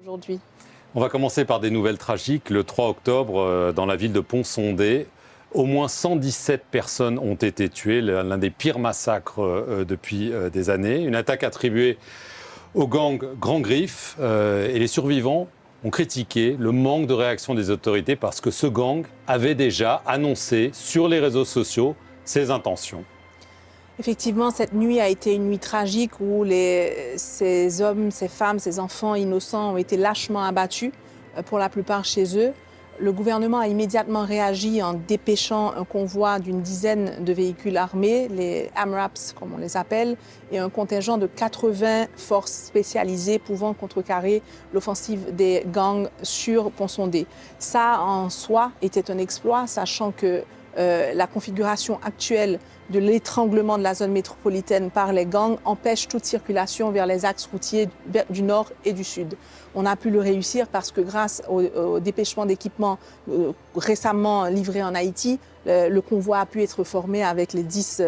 aujourd'hui. On va commencer par des nouvelles tragiques. Le 3 octobre, dans la ville de Pont-Sondé, au moins 117 personnes ont été tuées, l'un des pires massacres depuis des années. Une attaque attribuée au gang Grand Griffe et les survivants ont critiqué le manque de réaction des autorités parce que ce gang avait déjà annoncé sur les réseaux sociaux ses intentions. Effectivement, cette nuit a été une nuit tragique où ces hommes, ces femmes, ces enfants innocents ont été lâchement abattus, pour la plupart chez eux. Le gouvernement a immédiatement réagi en dépêchant un convoi d'une dizaine de véhicules armés, les AMRAPs comme on les appelle, et un contingent de 80 forces spécialisées pouvant contrecarrer l'offensive des gangs sur Pont-Sondé. Ça, en soi, était un exploit, sachant que la configuration actuelle de l'étranglement de la zone métropolitaine par les gangs empêche toute circulation vers les axes routiers du nord et du sud. On a pu le réussir parce que grâce au dépêchement d'équipements récemment livrés en Haïti, le convoi a pu être formé avec les 10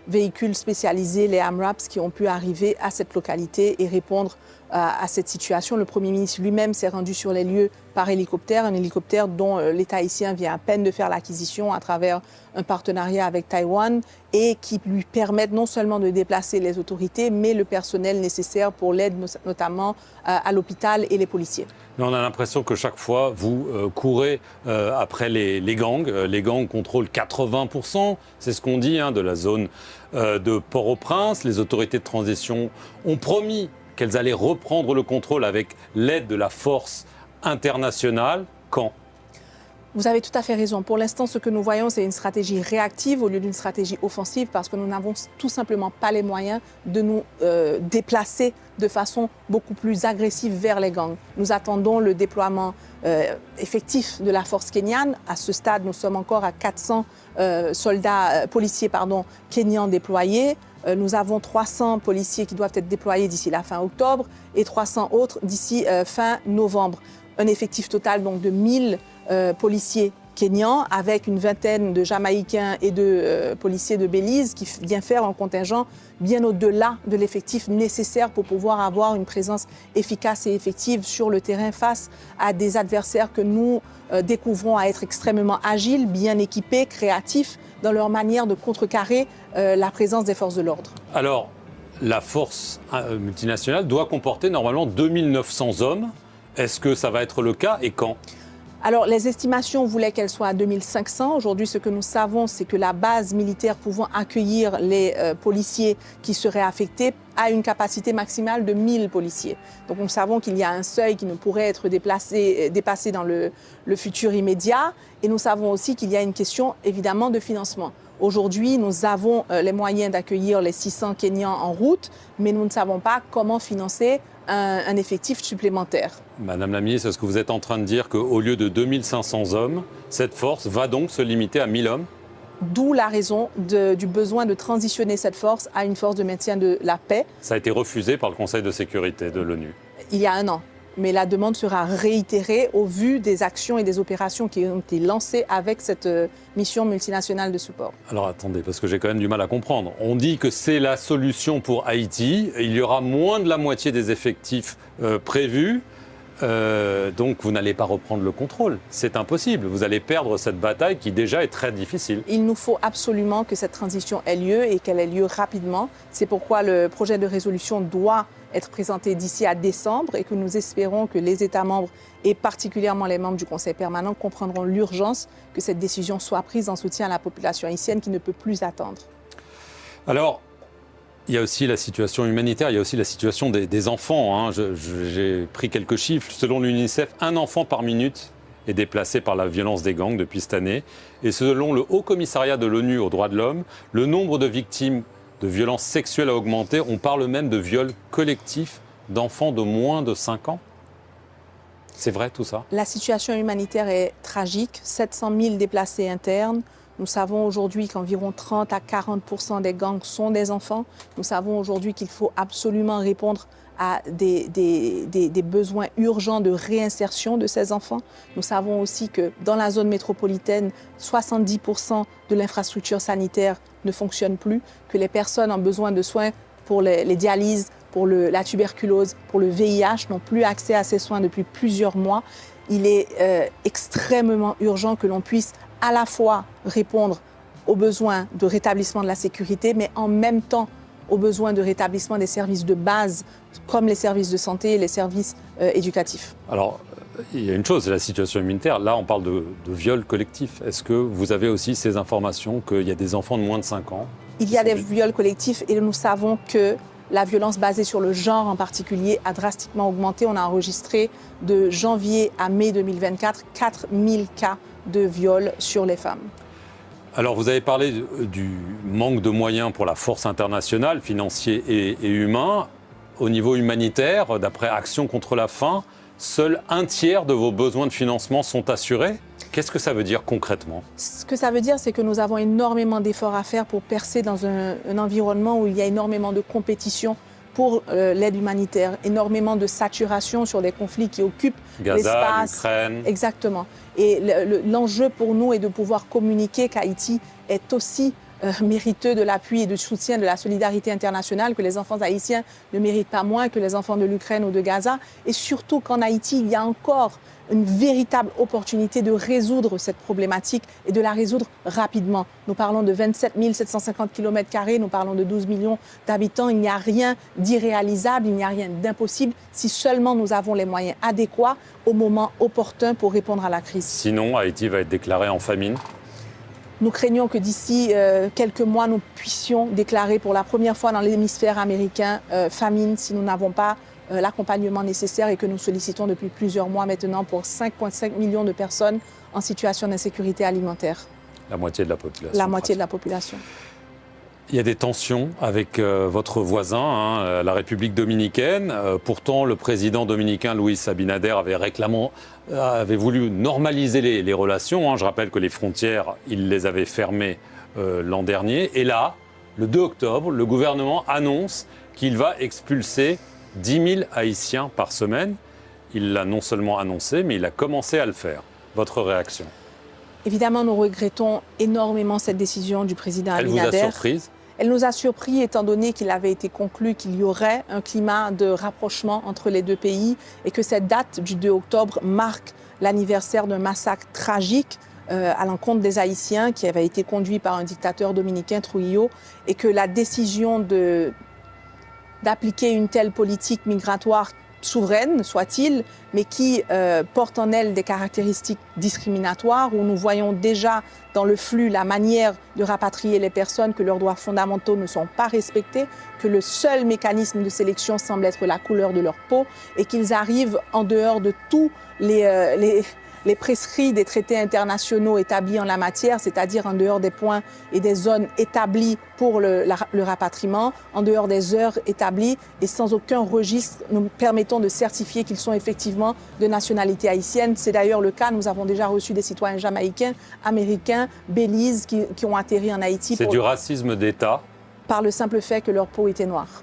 véhicules spécialisés, les AMRAPs, qui ont pu arriver à cette localité et répondre à cette situation. Le Premier ministre lui-même s'est rendu sur les lieux par hélicoptère, un hélicoptère dont l'État haïtien vient à peine de faire l'acquisition à travers un partenariat avec Taïwan et qui lui permettent non seulement de déplacer les autorités, mais le personnel nécessaire pour l'aide, notamment à l'hôpital et les policiers. Mais on a l'impression que chaque fois, vous courez après les gangs. Les gangs contrôlent 80%, c'est ce qu'on dit, de la zone de Port-au-Prince. Les autorités de transition ont promis qu'elles allaient reprendre le contrôle avec l'aide de la force internationale. Quand ? Vous avez tout à fait raison. Pour l'instant, ce que nous voyons, c'est une stratégie réactive au lieu d'une stratégie offensive parce que nous n'avons tout simplement pas les moyens de nous déplacer de façon beaucoup plus agressive vers les gangs. Nous attendons le déploiement effectif de la force kenyane. À ce stade, nous sommes encore à 400 policiers kenyans déployés. Nous avons 300 policiers qui doivent être déployés d'ici la fin octobre et 300 autres d'ici fin novembre. Un effectif total donc de 1000 policiers kenyans avec une vingtaine de Jamaïcains et de policiers de Belize qui vient faire un contingent bien au-delà de l'effectif nécessaire pour pouvoir avoir une présence efficace et effective sur le terrain face à des adversaires que nous découvrons à être extrêmement agiles, bien équipés, créatifs dans leur manière de contrecarrer la présence des forces de l'ordre. Alors, la force multinationale doit comporter normalement 2900 hommes. Est-ce que ça va être le cas et quand ? Alors, les estimations voulaient qu'elle soit à 2500. Aujourd'hui, ce que nous savons, c'est que la base militaire pouvant accueillir les policiers qui seraient affectés a une capacité maximale de 1000 policiers. Donc, nous savons qu'il y a un seuil qui ne pourrait être dépassé dans le futur immédiat. Et nous savons aussi qu'il y a une question, évidemment, de financement. Aujourd'hui, nous avons les moyens d'accueillir les 600 Kenyans en route, mais nous ne savons pas comment financer un effectif supplémentaire. Madame la ministre, est-ce que vous êtes en train de dire qu'au lieu de 2500 hommes, cette force va donc se limiter à 1000 hommes ? D'où la raison du besoin de transitionner cette force à une force de maintien de la paix. Ça a été refusé par le Conseil de sécurité de l'ONU. Il y a un an. Mais la demande sera réitérée au vu des actions et des opérations qui ont été lancées avec cette mission multinationale de support. Alors attendez, parce que j'ai quand même du mal à comprendre. On dit que c'est la solution pour Haïti. Il y aura moins de la moitié des effectifs prévus. Donc vous n'allez pas reprendre le contrôle. C'est impossible. Vous allez perdre cette bataille qui déjà est très difficile. Il nous faut absolument que cette transition ait lieu et qu'elle ait lieu rapidement. C'est pourquoi le projet de résolution doit être présenté d'ici à décembre et que nous espérons que les États membres et particulièrement les membres du Conseil permanent comprendront l'urgence que cette décision soit prise en soutien à la population haïtienne qui ne peut plus attendre. Alors, il y a aussi la situation humanitaire, il y a aussi la situation des enfants. J'ai pris quelques chiffres. Selon l'UNICEF, un enfant par minute est déplacé par la violence des gangs depuis cette année. Et selon le Haut Commissariat de l'ONU aux droits de l'homme, le nombre de victimes de violences sexuelles a augmenté. On parle même de viols collectifs d'enfants de moins de 5 ans. C'est vrai tout ça ? La situation humanitaire est tragique. 700 000 déplacés internes. Nous savons aujourd'hui qu'environ 30 à 40% des gangs sont des enfants. Nous savons aujourd'hui qu'il faut absolument répondre à des besoins urgents de réinsertion de ces enfants. Nous savons aussi que dans la zone métropolitaine, 70% de l'infrastructure sanitaire ne fonctionne plus, que les personnes ont besoin de soins pour les dialyses, pour la tuberculose, pour le VIH, n'ont plus accès à ces soins depuis plusieurs mois. Il est extrêmement urgent que l'on puisse à la fois répondre aux besoins de rétablissement de la sécurité, mais en même temps aux besoins de rétablissement des services de base, comme les services de santé et les services éducatifs. Alors, il y a une chose, c'est la situation immunitaire. Là, on parle de viol collectif. Est-ce que vous avez aussi ces informations qu'il y a des enfants de moins de 5 ans? Il y a des viols collectifs et nous savons que la violence basée sur le genre en particulier a drastiquement augmenté. On a enregistré de janvier à mai 2024 4000 cas de viols sur les femmes. Alors, vous avez parlé du manque de moyens pour la force internationale, financiers et humains. Au niveau humanitaire, d'après Action contre la faim, seul un tiers de vos besoins de financement sont assurés. Qu'est-ce que ça veut dire concrètement? Ce que ça veut dire, c'est que nous avons énormément d'efforts à faire pour percer dans un environnement où il y a énormément de compétition pour l'aide humanitaire, énormément de saturation sur des conflits qui occupent Gaza, l'espace. l'Ukraine. Exactement. Et l'enjeu pour nous est de pouvoir communiquer qu'Haïti est aussi mériteux de l'appui et du soutien de la solidarité internationale, que les enfants haïtiens ne méritent pas moins que les enfants de l'Ukraine ou de Gaza. Et surtout qu'en Haïti, il y a encore une véritable opportunité de résoudre cette problématique et de la résoudre rapidement. Nous parlons de 27 750 km², nous parlons de 12 millions d'habitants. Il n'y a rien d'irréalisable, il n'y a rien d'impossible si seulement nous avons les moyens adéquats au moment opportun pour répondre à la crise. Sinon, Haïti va être déclaré en famine. Nous craignons que d'ici quelques mois, nous puissions déclarer pour la première fois dans l'hémisphère américain famine si nous n'avons pas l'accompagnement nécessaire et que nous sollicitons depuis plusieurs mois maintenant pour 5,5 millions de personnes en situation d'insécurité alimentaire. La moitié de la population. La moitié de la population. Il y a des tensions avec votre voisin, la République dominicaine. Pourtant, le président dominicain Luis Abinader avait voulu normaliser les relations. Je rappelle que les frontières, il les avait fermées l'an dernier. Et là, le 2 octobre, le gouvernement annonce qu'il va expulser 10 000 Haïtiens par semaine. Il l'a non seulement annoncé, mais il a commencé à le faire. Votre réaction? Évidemment, nous regrettons énormément cette décision du président Abinader. Elle vous a surprise? Elle nous a surpris étant donné qu'il avait été conclu qu'il y aurait un climat de rapprochement entre les deux pays et que cette date du 2 octobre marque l'anniversaire d'un massacre tragique à l'encontre des Haïtiens qui avait été conduit par un dictateur dominicain, Trujillo, et que la décision d'appliquer une telle politique migratoire souveraine, soit-il, mais qui porte en elle des caractéristiques discriminatoires, où nous voyons déjà dans le flux la manière de rapatrier les personnes, que leurs droits fondamentaux ne sont pas respectés, que le seul mécanisme de sélection semble être la couleur de leur peau, et qu'ils arrivent en dehors de tous les prescrits des traités internationaux établis en la matière, c'est-à-dire en dehors des points et des zones établies pour le rapatriement, en dehors des heures établies et sans aucun registre, nous permettons de certifier qu'ils sont effectivement de nationalité haïtienne. C'est d'ailleurs le cas, nous avons déjà reçu des citoyens jamaïcains, américains, Belize qui ont atterri en Haïti. C'est du racisme d'État. Par le simple fait que leur peau était noire.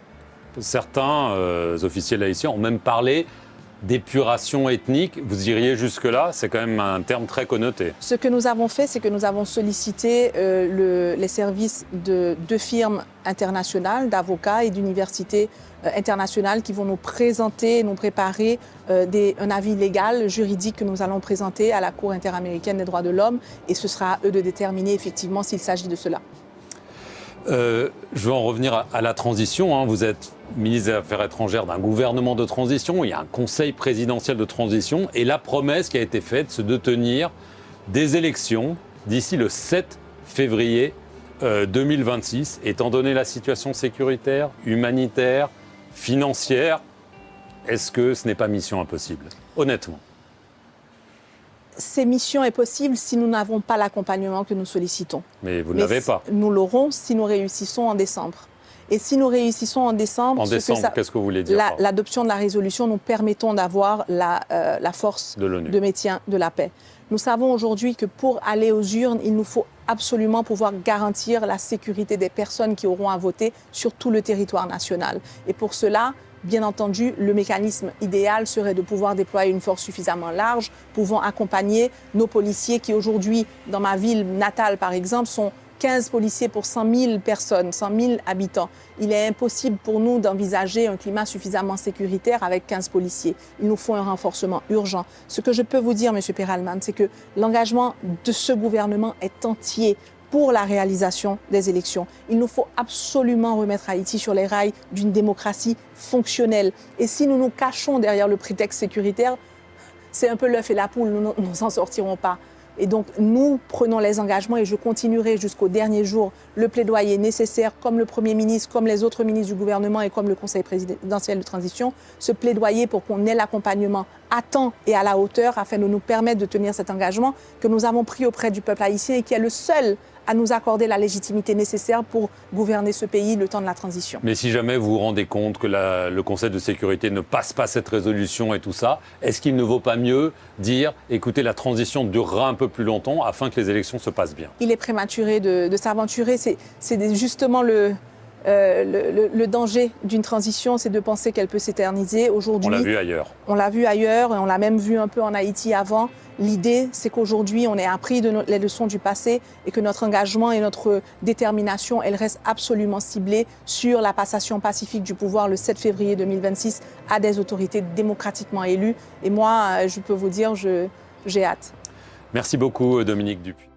Certains officiels haïtiens ont même parlé d'épuration ethnique. Vous iriez jusque-là? C'est quand même un terme très connoté. Ce que nous avons fait, c'est que nous avons sollicité les services de 2 firmes internationales, d'avocats et d'universités internationales qui vont nous présenter, nous préparer un avis légal, juridique que nous allons présenter à la Cour interaméricaine des droits de l'homme et ce sera à eux de déterminer effectivement s'il s'agit de cela. Je veux en revenir à la transition. Vous êtes ministre des Affaires étrangères d'un gouvernement de transition. Il y a un conseil présidentiel de transition. Et la promesse qui a été faite, c'est de tenir des élections d'ici le 7 février 2026. Étant donné la situation sécuritaire, humanitaire, financière, est-ce que ce n'est pas mission impossible? Honnêtement. Ces missions est possible si nous n'avons pas l'accompagnement que nous sollicitons. Mais vous ne l'avez pas. Nous l'aurons si nous réussissons en décembre. Et si nous réussissons en décembre... Qu'est-ce que vous voulez dire? L'adoption de la résolution, nous permettons d'avoir la force de maintien de la paix. Nous savons aujourd'hui que pour aller aux urnes, il nous faut absolument pouvoir garantir la sécurité des personnes qui auront à voter sur tout le territoire national. Et pour cela, bien entendu, le mécanisme idéal serait de pouvoir déployer une force suffisamment large, pouvant accompagner nos policiers qui aujourd'hui, dans ma ville natale par exemple, sont 15 policiers pour 100 000 personnes, 100 000 habitants. Il est impossible pour nous d'envisager un climat suffisamment sécuritaire avec 15 policiers. Il nous faut un renforcement urgent. Ce que je peux vous dire, M. Perelman, c'est que l'engagement de ce gouvernement est entier pour la réalisation des élections. Il nous faut absolument remettre Haïti sur les rails d'une démocratie fonctionnelle. Et si nous nous cachons derrière le prétexte sécuritaire, c'est un peu l'œuf et la poule, nous n'en sortirons pas. Et donc, nous prenons les engagements et je continuerai jusqu'au dernier jour le plaidoyer nécessaire, comme le Premier ministre, comme les autres ministres du gouvernement et comme le Conseil présidentiel de transition, ce plaidoyer pour qu'on ait l'accompagnement à temps et à la hauteur afin de nous permettre de tenir cet engagement que nous avons pris auprès du peuple haïtien et qui est le seul à nous accorder la légitimité nécessaire pour gouverner ce pays le temps de la transition. Mais si jamais vous vous rendez compte que le Conseil de sécurité ne passe pas cette résolution et tout ça, est-ce qu'il ne vaut pas mieux dire, écoutez, la transition durera un peu plus longtemps afin que les élections se passent bien? Il est prématuré de s'aventurer. C'est justement le danger d'une transition, c'est de penser qu'elle peut s'éterniser. Aujourd'hui, on l'a vu ailleurs. On l'a vu ailleurs et on l'a même vu un peu en Haïti avant. L'idée, c'est qu'aujourd'hui, on ait appris les leçons du passé et que notre engagement et notre détermination, elles restent absolument ciblées sur la passation pacifique du pouvoir le 7 février 2026 à des autorités démocratiquement élues. Et moi, je peux vous dire, j'ai hâte. Merci beaucoup, Dominique Dupuy.